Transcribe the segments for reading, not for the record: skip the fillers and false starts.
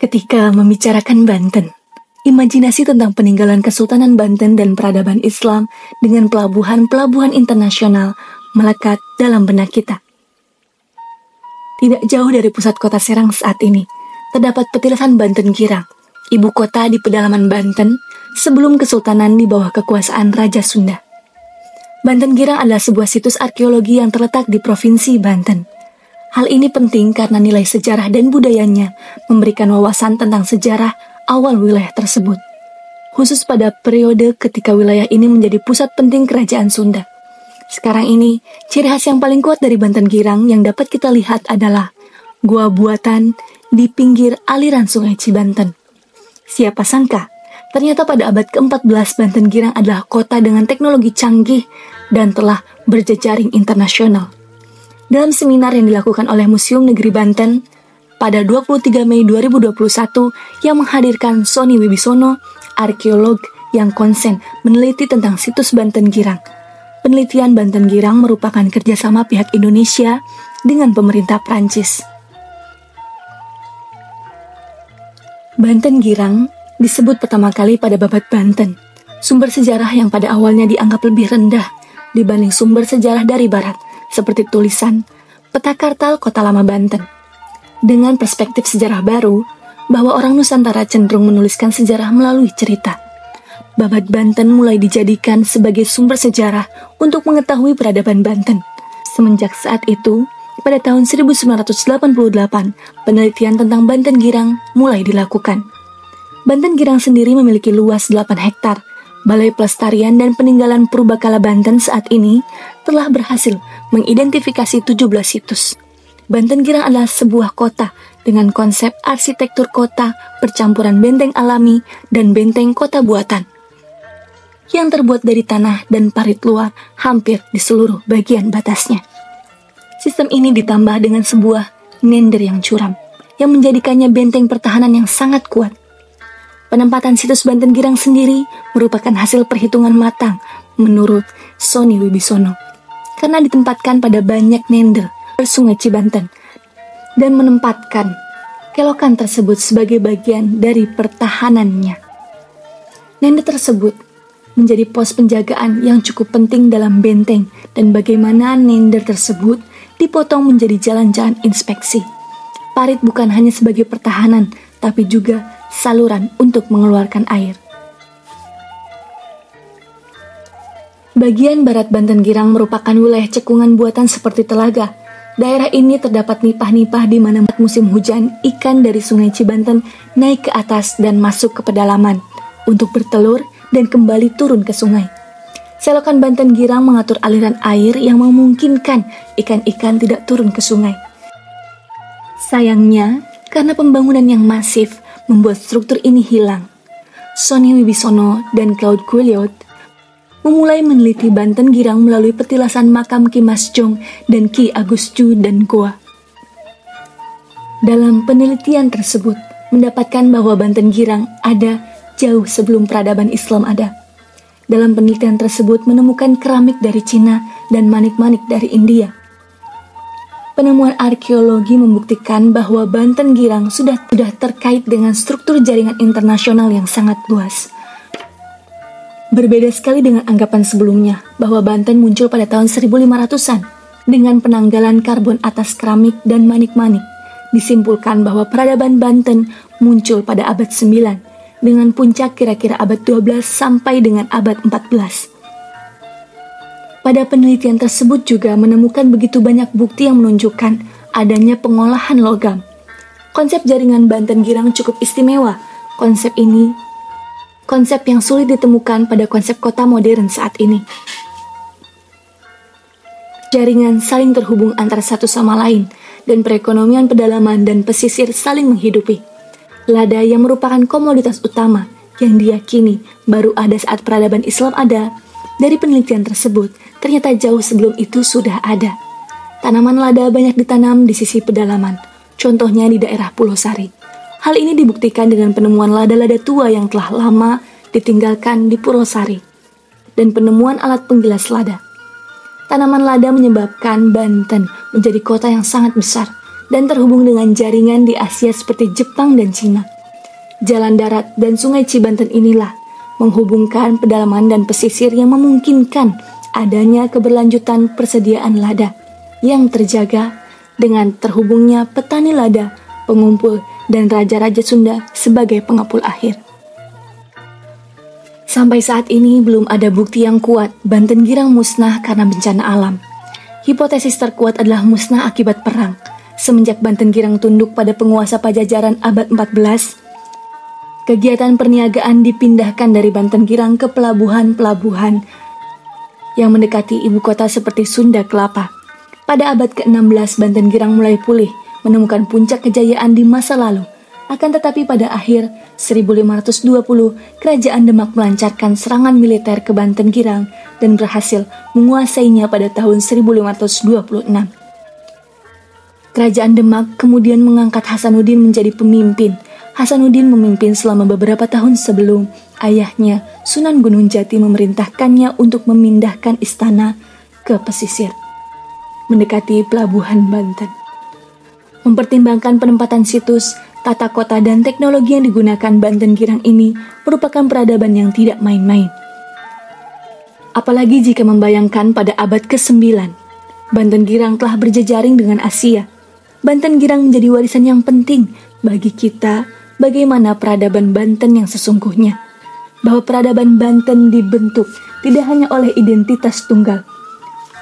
Ketika membicarakan Banten, imajinasi tentang peninggalan Kesultanan Banten dan peradaban Islam dengan pelabuhan-pelabuhan internasional melekat dalam benak kita. Tidak jauh dari pusat kota Serang saat ini, terdapat petilasan Banten Girang, ibu kota di pedalaman Banten sebelum Kesultanan di bawah kekuasaan Raja Sunda. Banten Girang adalah sebuah situs arkeologi yang terletak di Provinsi Banten. Hal ini penting karena nilai sejarah dan budayanya memberikan wawasan tentang sejarah awal wilayah tersebut, khusus pada periode ketika wilayah ini menjadi pusat penting kerajaan Sunda. Sekarang ini, ciri khas yang paling kuat dari Banten Girang yang dapat kita lihat adalah gua buatan di pinggir aliran Sungai Cibanten. Siapa sangka, ternyata pada abad ke-14 Banten Girang adalah kota dengan teknologi canggih dan telah berjejaring internasional. Dalam seminar yang dilakukan oleh Museum Negeri Banten pada 23 Mei 2021 yang menghadirkan Sony Wibisono, arkeolog yang konsen meneliti tentang situs Banten Girang. Penelitian Banten Girang merupakan kerjasama pihak Indonesia dengan pemerintah Prancis. Banten Girang disebut pertama kali pada Babat Banten, sumber sejarah yang pada awalnya dianggap lebih rendah dibanding sumber sejarah dari barat, seperti tulisan Peta Kartal Kota Lama Banten. Dengan perspektif sejarah baru, bahwa orang Nusantara cenderung menuliskan sejarah melalui cerita. Babat Banten mulai dijadikan sebagai sumber sejarah untuk mengetahui peradaban Banten. Semenjak saat itu, pada tahun 1988, penelitian tentang Banten Girang mulai dilakukan. Banten Girang sendiri memiliki luas 8 hektar. Balai Pelestarian dan Peninggalan Purbakala Banten saat ini telah berhasil mengidentifikasi 17 situs. Banten Girang adalah sebuah kota dengan konsep arsitektur kota percampuran benteng alami dan benteng kota buatan yang terbuat dari tanah dan parit luar hampir di seluruh bagian batasnya. Sistem ini ditambah dengan sebuah nender yang curam yang menjadikannya benteng pertahanan yang sangat kuat. Penempatan situs Banten Girang sendiri merupakan hasil perhitungan matang menurut Sony Wibisono, karena ditempatkan pada banyak nender Sungai Cibanten dan menempatkan kelokan tersebut sebagai bagian dari pertahanannya. Nender tersebut menjadi pos penjagaan yang cukup penting dalam benteng dan bagaimana nender tersebut dipotong menjadi jalan-jalan inspeksi. Parit bukan hanya sebagai pertahanan, tapi juga saluran untuk mengeluarkan air. Bagian barat Banten Girang merupakan wilayah cekungan buatan seperti telaga. Daerah ini terdapat nipah-nipah di mana musim hujan ikan dari Sungai Cibanten naik ke atas dan masuk ke pedalaman untuk bertelur dan kembali turun ke sungai. Selokan Banten Girang mengatur aliran air yang memungkinkan ikan-ikan tidak turun ke sungai. Sayangnya, karena pembangunan yang masif membuat struktur ini hilang, Sony Wibisono dan Claude Quilliot memulai meneliti Banten Girang melalui petilasan makam Ki Mas Jong dan Ki Agus Ju dan Goa. Dalam penelitian tersebut, mendapatkan bahwa Banten Girang ada jauh sebelum peradaban Islam ada. Dalam penelitian tersebut menemukan keramik dari Cina dan manik-manik dari India. Penemuan arkeologi membuktikan bahwa Banten Girang sudah terkait dengan struktur jaringan internasional yang sangat luas. Berbeda sekali dengan anggapan sebelumnya bahwa Banten muncul pada tahun 1500-an dengan penanggalan karbon atas keramik dan manik-manik. Disimpulkan bahwa peradaban Banten muncul pada abad 9 dengan puncak kira-kira abad 12 sampai dengan abad 14. Pada penelitian tersebut juga menemukan begitu banyak bukti yang menunjukkan adanya pengolahan logam. Konsep jaringan Banten Girang cukup istimewa. Konsep yang sulit ditemukan pada konsep kota modern saat ini. Jaringan saling terhubung antara satu sama lain, dan perekonomian pedalaman dan pesisir saling menghidupi. Lada yang merupakan komoditas utama yang diyakini baru ada saat peradaban Islam ada, dari penelitian tersebut ternyata jauh sebelum itu sudah ada. Tanaman lada banyak ditanam di sisi pedalaman, contohnya di daerah Pulau Sari. Hal ini dibuktikan dengan penemuan lada-lada tua yang telah lama ditinggalkan di Pulau Sari dan penemuan alat penggilas lada. Tanaman lada menyebabkan Banten menjadi kota yang sangat besar dan terhubung dengan jaringan di Asia seperti Jepang dan Cina. Jalan darat dan Sungai Cibanten inilah menghubungkan pedalaman dan pesisir yang memungkinkan adanya keberlanjutan persediaan lada yang terjaga dengan terhubungnya petani lada, pengumpul, dan raja-raja Sunda sebagai pengepul akhir. Sampai saat ini belum ada bukti yang kuat Banten Girang musnah karena bencana alam. Hipotesis terkuat adalah musnah akibat perang. Semenjak Banten Girang tunduk pada penguasa Pajajaran abad 14, kegiatan perniagaan dipindahkan dari Banten Girang ke pelabuhan-pelabuhan yang mendekati ibu kota seperti Sunda Kelapa. Pada abad ke-16, Banten Girang mulai pulih, menemukan puncak kejayaan di masa lalu. Akan tetapi pada akhir 1520, Kerajaan Demak melancarkan serangan militer ke Banten Girang dan berhasil menguasainya pada tahun 1526. Kerajaan Demak kemudian mengangkat Hasanuddin menjadi pemimpin. Hasanuddin memimpin selama beberapa tahun sebelum ayahnya, Sunan Gunung Jati, memerintahkannya untuk memindahkan istana ke pesisir, mendekati pelabuhan Banten. Mempertimbangkan penempatan situs, tata kota, dan teknologi yang digunakan, Banten Girang ini merupakan peradaban yang tidak main-main. Apalagi jika membayangkan pada abad ke-9, Banten Girang telah berjejaring dengan Asia. Banten Girang menjadi warisan yang penting bagi kita bagaimana peradaban Banten yang sesungguhnya. Bahwa peradaban Banten dibentuk tidak hanya oleh identitas tunggal,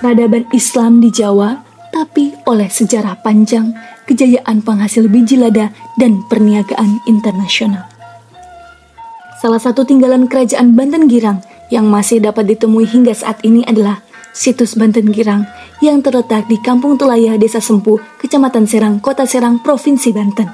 peradaban Islam di Jawa, tapi oleh sejarah panjang, kejayaan penghasil biji lada, dan perniagaan internasional. Salah satu tinggalan kerajaan Banten Girang yang masih dapat ditemui hingga saat ini adalah situs Banten Girang yang terletak di Kampung Tulaya, Desa Sempu, Kecamatan Serang, Kota Serang, Provinsi Banten.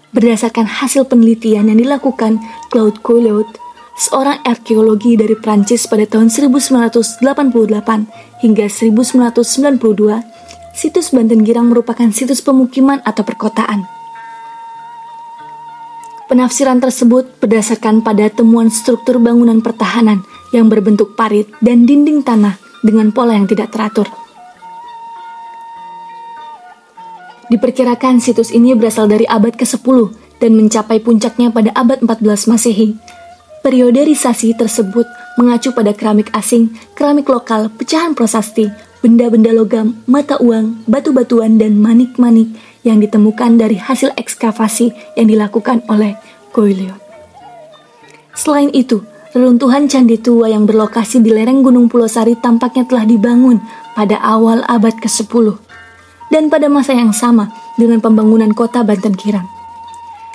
Berdasarkan hasil penelitian yang dilakukan Claude Coulot, seorang arkeologi dari Prancis pada tahun 1988 hingga 1992, situs Banten Girang merupakan situs pemukiman atau perkotaan. Penafsiran tersebut berdasarkan pada temuan struktur bangunan pertahanan yang berbentuk parit dan dinding tanah dengan pola yang tidak teratur. Diperkirakan situs ini berasal dari abad ke-10 dan mencapai puncaknya pada abad 14 Masehi. Perioderisasi tersebut mengacu pada keramik asing, keramik lokal, pecahan prasasti, benda-benda logam, mata uang, batu-batuan, dan manik-manik yang ditemukan dari hasil ekskavasi yang dilakukan oleh Coulot. Selain itu, reruntuhan candi tua yang berlokasi di lereng Gunung Pulosari tampaknya telah dibangun pada awal abad ke-10 dan pada masa yang sama dengan pembangunan kota Banten Girang.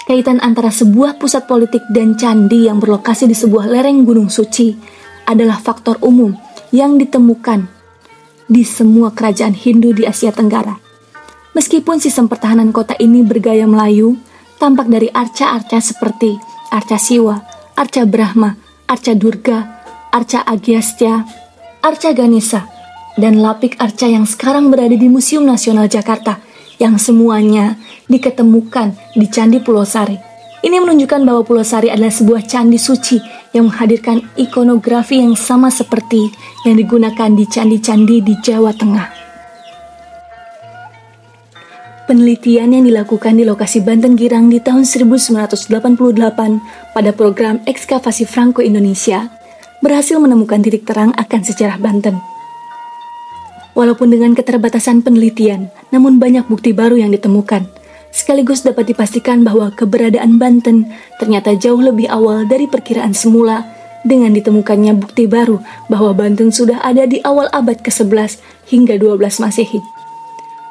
Kaitan antara sebuah pusat politik dan candi yang berlokasi di sebuah lereng gunung suci adalah faktor umum yang ditemukan di semua kerajaan Hindu di Asia Tenggara. Meskipun sistem pertahanan kota ini bergaya Melayu, tampak dari arca-arca seperti arca Siwa, arca Brahma, arca Durga, arca Agyastya, arca Ganesha, dan lapik arca yang sekarang berada di Museum Nasional Jakarta, yang semuanya diketemukan di Candi Pulosari. Ini menunjukkan bahwa Pulosari adalah sebuah candi suci yang menghadirkan ikonografi yang sama seperti yang digunakan di candi-candi di Jawa Tengah. Penelitian yang dilakukan di lokasi Banten Girang di tahun 1988 pada program ekskavasi Franco-Indonesia berhasil menemukan titik terang akan sejarah Banten. Walaupun dengan keterbatasan penelitian, namun banyak bukti baru yang ditemukan. Sekaligus dapat dipastikan bahwa keberadaan Banten ternyata jauh lebih awal dari perkiraan semula dengan ditemukannya bukti baru bahwa Banten sudah ada di awal abad ke-11 hingga 12 Masehi.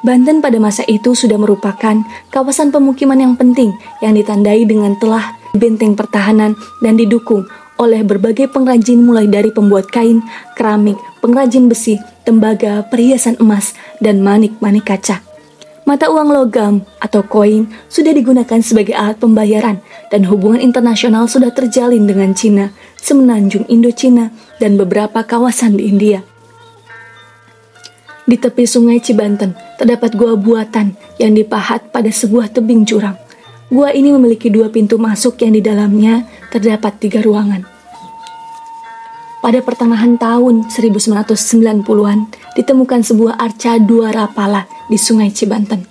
Banten pada masa itu sudah merupakan kawasan pemukiman yang penting yang ditandai dengan telah benteng pertahanan dan didukung oleh berbagai pengrajin mulai dari pembuat kain, keramik, pengrajin besi, tembaga, perhiasan emas, dan manik-manik kaca. Mata uang logam atau koin sudah digunakan sebagai alat pembayaran dan hubungan internasional sudah terjalin dengan Cina, semenanjung Indochina, dan beberapa kawasan di India. Di tepi Sungai Cibanten terdapat gua buatan yang dipahat pada sebuah tebing jurang. Gua ini memiliki 2 pintu masuk yang di dalamnya terdapat 3 ruangan. Pada pertengahan tahun 1990-an, ditemukan sebuah arca dua rapala di Sungai Cibanten.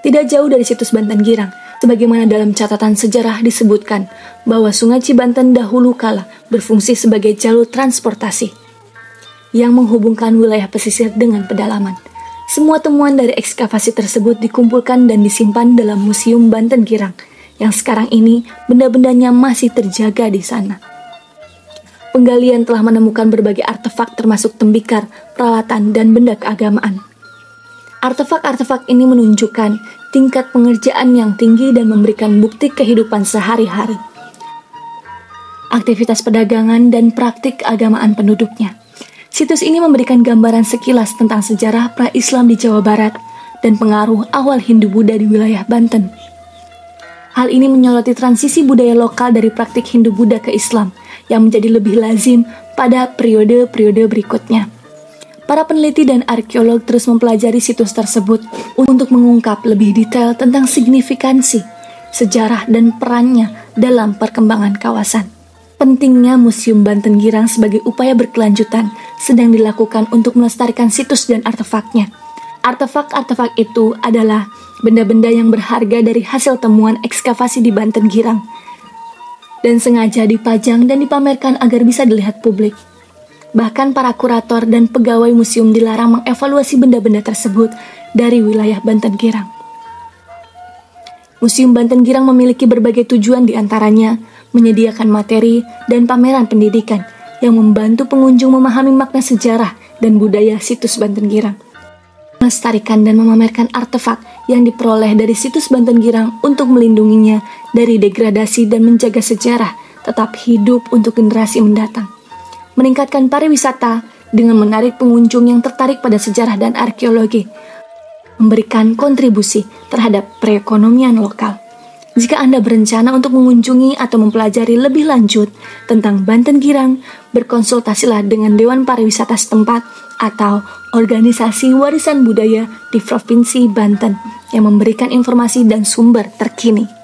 Tidak jauh dari situs Banten Girang, Sebagaimana dalam catatan sejarah disebutkan bahwa Sungai Cibanten dahulu kala berfungsi sebagai jalur transportasi yang menghubungkan wilayah pesisir dengan pedalaman. Semua temuan dari ekskavasi tersebut dikumpulkan dan disimpan dalam Museum Banten Girang, yang sekarang ini benda-bendanya masih terjaga di sana. Penggalian telah menemukan berbagai artefak termasuk tembikar, peralatan, dan benda keagamaan. Artefak-artefak ini menunjukkan tingkat pengerjaan yang tinggi dan memberikan bukti kehidupan sehari-hari, aktivitas perdagangan, dan praktik keagamaan penduduknya. Situs ini memberikan gambaran sekilas tentang sejarah pra-Islam di Jawa Barat dan pengaruh awal Hindu-Buddha di wilayah Banten. Hal ini menyoroti transisi budaya lokal dari praktik Hindu-Buddha ke Islam yang menjadi lebih lazim pada periode-periode berikutnya. Para peneliti dan arkeolog terus mempelajari situs tersebut untuk mengungkap lebih detail tentang signifikansi, sejarah, dan perannya dalam perkembangan kawasan. Pentingnya Museum Banten Girang sebagai upaya berkelanjutan sedang dilakukan untuk melestarikan situs dan artefaknya. Artefak-artefak itu adalah benda-benda yang berharga dari hasil temuan ekskavasi di Banten Girang dan sengaja dipajang dan dipamerkan agar bisa dilihat publik. Bahkan para kurator dan pegawai museum dilarang mengevaluasi benda-benda tersebut dari wilayah Banten Girang. Museum Banten Girang memiliki berbagai tujuan, diantaranya menyediakan materi dan pameran pendidikan yang membantu pengunjung memahami makna sejarah dan budaya situs Banten Girang, melestarikan dan memamerkan artefak yang diperoleh dari situs Banten Girang untuk melindunginya dari degradasi dan menjaga sejarah tetap hidup untuk generasi mendatang. Meningkatkan pariwisata dengan menarik pengunjung yang tertarik pada sejarah dan arkeologi, memberikan kontribusi terhadap perekonomian lokal. Jika Anda berencana untuk mengunjungi atau mempelajari lebih lanjut tentang Banten Girang, berkonsultasilah dengan Dewan Pariwisata setempat atau organisasi warisan budaya di Provinsi Banten yang memberikan informasi dan sumber terkini.